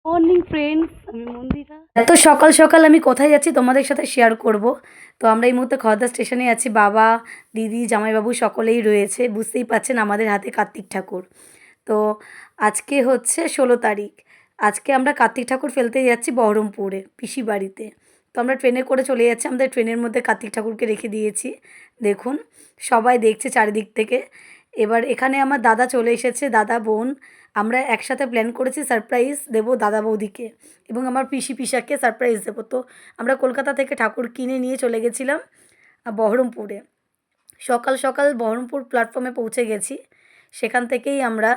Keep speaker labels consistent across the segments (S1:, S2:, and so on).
S1: Morning friends, আমি মন্দিরা। এত সকাল সকাল আমি কোথায় যাচ্ছি তোমাদের সাথে শেয়ার করব। তো আমরা এই মুহূর্তে খড়দা স্টেশনে আছি। বাবা, দিদি, জামাইবাবু সকলেই রয়েছে। বুঝতেই পারছেন আমাদের হাতে কার্তিক ঠাকুর। তো আজকে হচ্ছে 16 তারিখ। আজকে আমরা কার্তিক ঠাকুর ফেলতে যাচ্ছি বহরমপুরে পিসি বাড়িতে। তো আমরা ট্রেনে করে চলে যাচ্ছি। আমাদের ট্রেনের মধ্যে কার্তিক ঠাকুরকে রেখে দিয়েছি। দেখুন সবাই দেখছে চারিদিক থেকে। এবার এখানে আমার দাদা চলে এসেছে, দাদা বোন। আমরা একসাথে প্ল্যান করেছি সারপ্রাইজ দেবো দাদা বৌদিকে এবং আমার পিসি পিসাকে সারপ্রাইজ দেবো। তো আমরা কলকাতা থেকে ঠাকুর কিনে নিয়ে চলে গেছিলাম বহরমপুরে। সকাল সকাল বহরমপুর প্ল্যাটফর্মে পৌঁছে গেছি। সেখান থেকেই আমরা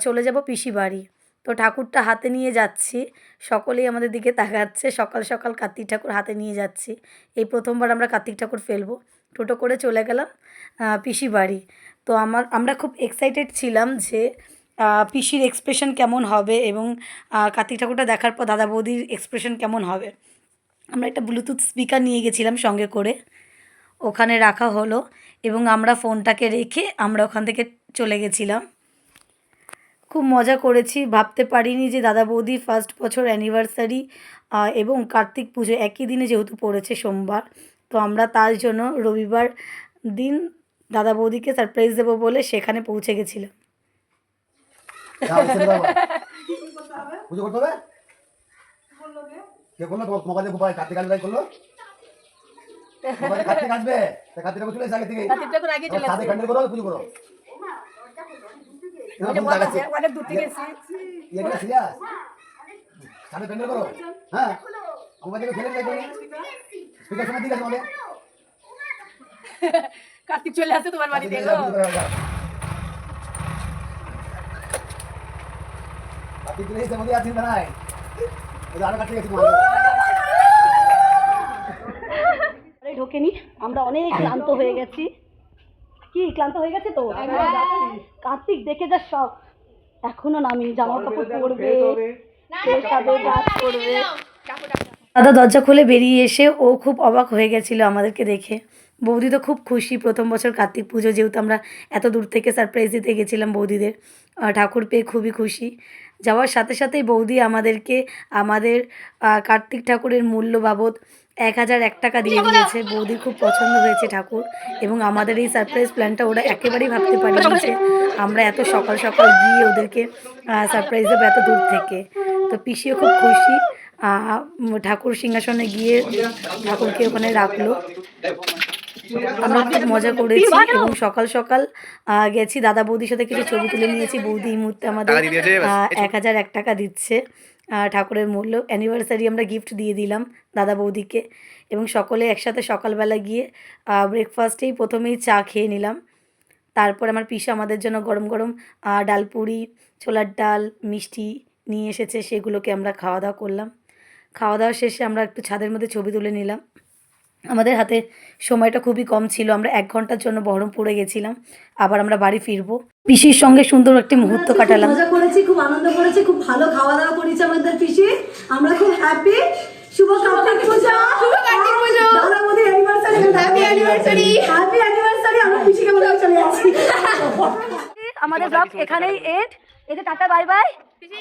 S1: চলে যাব পিসি বাড়ি। তো ঠাকুরটা হাতে নিয়ে যাচ্ছি, সকলেই আমাদের দিকে তাকাচ্ছে। সকাল সকাল কার্তিক ঠাকুর হাতে নিয়ে যাচ্ছি। এই প্রথমবার আমরা কার্তিক ঠাকুর ফেলবো। টোটো করে চলে গেলাম পিসি বাড়ি। তো আমরা খুব এক্সাইটেড ছিলাম যে পিসির এক্সপ্রেশন কেমন হবে এবং কার্তিক ঠাকুরটা দেখার পর দাদা বৌদির এক্সপ্রেশন কেমন হবে। আমরা একটা ব্লুটুথ স্পিকার নিয়ে গেছিলাম সঙ্গে করে, ওখানে রাখা হলো এবং আমরা ফোনটাকে রেখে আমরা ওখান থেকে চলে গেছিলাম। খুব মজা করেছি। ভাবতে পারিনি যে দাদা বৌদির ফার্স্ট বছর অ্যানিভার্সারি এবং কার্তিক পুজো একই দিনে যেহেতু পড়েছে সোমবার, তো আমরা তার জন্য রবিবার দিন দাদা বৌদিকে সারপ্রাইজ দেবো বলে সেখানে পৌঁছে গেছিলাম।
S2: পুজো করতে হবে। কে করলো তোমার মোবাইলে গোপাল কার্তিক আসবে করলো কার্তিক আসবে কার্তিক ঠাকুর চলে এসে আগে থেকে সাথে ক্যান্ডেল করো পুজো করো অনেক দূর থেকে সিরিয়াস সাথে ক্যান্ডেল করো। হ্যাঁ মোবাইল থেকে খেলে যাই স্পিকার সময় ঠিক আছে আমাদের
S1: কার্তিক চলে আসছে তোমার বাড়িতে।
S2: কার্তিক চলে এসে আমাদের আছেন না আরো কার্তিক আছে
S1: ঢোকেনি, আমরা অনেক ক্লান্ত হয়ে গেছি। কি ক্লান্ত হয়ে গেছে তো? কার্তিক দেখে যা শখ, এখনো নামি জামা কাপড় পরবে, করবে। দাদা দরজা খুলে বেরিয়ে এসে ও খুব অবাক হয়ে গেছিলো আমাদেরকে দেখে। বৌদি তো খুব খুশি, প্রথম বছর কার্তিক পুজো যেহেতু আমরা এত দূর থেকে সারপ্রাইজ দিতে গেছিলাম বৌদিদের, ঠাকুর পেয়ে খুবই খুশি। যাওয়ার সাথে সাথেই বৌদি আমাদেরকে আমাদের কার্তিক ঠাকুরের মূল্য বাবদ 1001 টাকা দিয়ে দিয়েছে। বৌদির খুব পছন্দ হয়েছে ঠাকুর এবং আমাদের এই সারপ্রাইজ প্ল্যানটা ওরা একেবারেই ভাবতে পারেনি যে আমরা এত সকাল সকাল গিয়ে ওদেরকে সারপ্রাইজ দেবো এত দূর থেকে। তো পিসিও খুব খুশি। ঠাকুর সিংহাসনে গিয়ে ঠাকুরকে ওখানে রাখলো। আমরা খুব মজা করেছি এবং সকাল সকাল গেছি দাদা বৌদির সাথে কিছু ছবি তুলে নিয়েছি। বৌদি এই মুহূর্তে আমাদের 1001 টাকা দিচ্ছে ঠাকুরের মূল্য। অ্যানিভার্সারি আমরা গিফট দিয়ে দিলাম দাদা বৌদিকে এবং সকলে একসাথে সকালবেলা গিয়ে ব্রেকফাস্টেই প্রথমেই চা খেয়ে নিলাম। তারপর আমার পিসা আমাদের জন্য গরম গরম ডালপুরি, ছোলার ডাল, মিষ্টি নিয়ে এসেছে, সেগুলোকে আমরা খাওয়া দাওয়া করলাম। খাওয়া দাওয়া শেষে আমরা একটু ছাদের মধ্যে ছবি তুলে নিলাম। আমাদের হাতে সময়টা খুবই কম ছিল, আমরা 1 ঘন্টার জন্য বহরমপুরে গেছিলাম, আবার আমরা বাড়ি ফিরবো। পিসির সঙ্গে সুন্দর একটি মুহূর্ত কাটালাম,
S3: মজা করেছি, খুব আনন্দ করেছি, খুব ভালো খাওয়া দাওয়া করেছি আমাদের পিসি। আমরা খুব হ্যাপি। শুভ কার্তিক পূজা, শুভ কার্তিক পূজা, দাদা বৌদি anniversary, happy anniversary, happy anniversary. আমরা পিসিকে বলে চলে যাচ্ছি।
S1: আমাদের ব্লগ এখানেই এন্ড। এতে টাটা বাই বাই। পিসি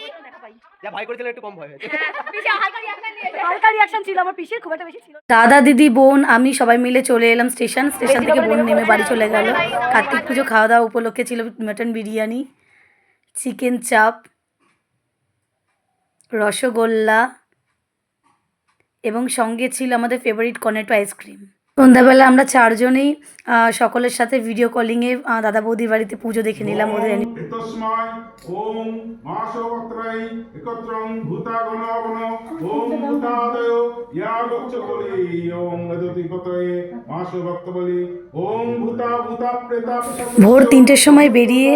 S2: যা ভাই করেছিল একটু কম ভয় হয়েছে,
S1: পিসি হালকা রিঅ্যাকশন দিয়েছে, হালকা রিঅ্যাকশন ছিল আমার পিসির, খুব একটা বেশি ছিল। দাদা দিদি বোন আমি সবাই মিলে চলে এলাম স্টেশন থেকে। বোন নেমে বাড়ি চলে গেল। কার্তিক পুজো খাওয়া দাওয়া উপলক্ষে ছিল মটন বিরিয়ানি, চিকেন চাপ, রসগোল্লা এবং সঙ্গে ছিল আমাদের ফেভারিট কর্নেটো আইসক্রিম। সন্ধ্যাবেলা আমরা 4 জনেই সকলের সাথে ভিডিও কলিংয়ে দাদা বৌদির বাড়িতে পুজো দেখে নিলাম ওদের। ভোর 3টের সময় বেরিয়ে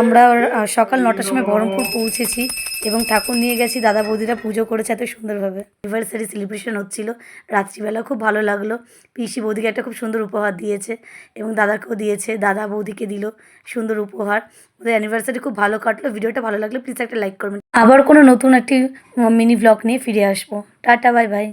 S1: আমরা সকাল 9টার সময় বহরমপুর পৌঁছেছি এবং ঠাকুর নিয়ে গেছি। দাদা বৌদিরা পুজো করেছে এত সুন্দরভাবে। অ্যানিভার্সারি সেলিব্রেশন হচ্ছিল রাত্রিবেলা, খুব ভালো লাগলো। পিসি বৌদিকে একটা খুব সুন্দর উপহার দিয়েছে এবং দাদাকেও দিয়েছে, দাদা বৌদিকে দিল সুন্দর উপহার। ওদের অ্যানিভার্সারি খুব ভালো কাটলো। ভিডিওটা ভালো লাগলে প্লিজ একটা লাইক করবেন। আবার কোনো নতুন একটি মিনি ব্লগ নিয়ে ফিরে আসবো। Tata bye bye.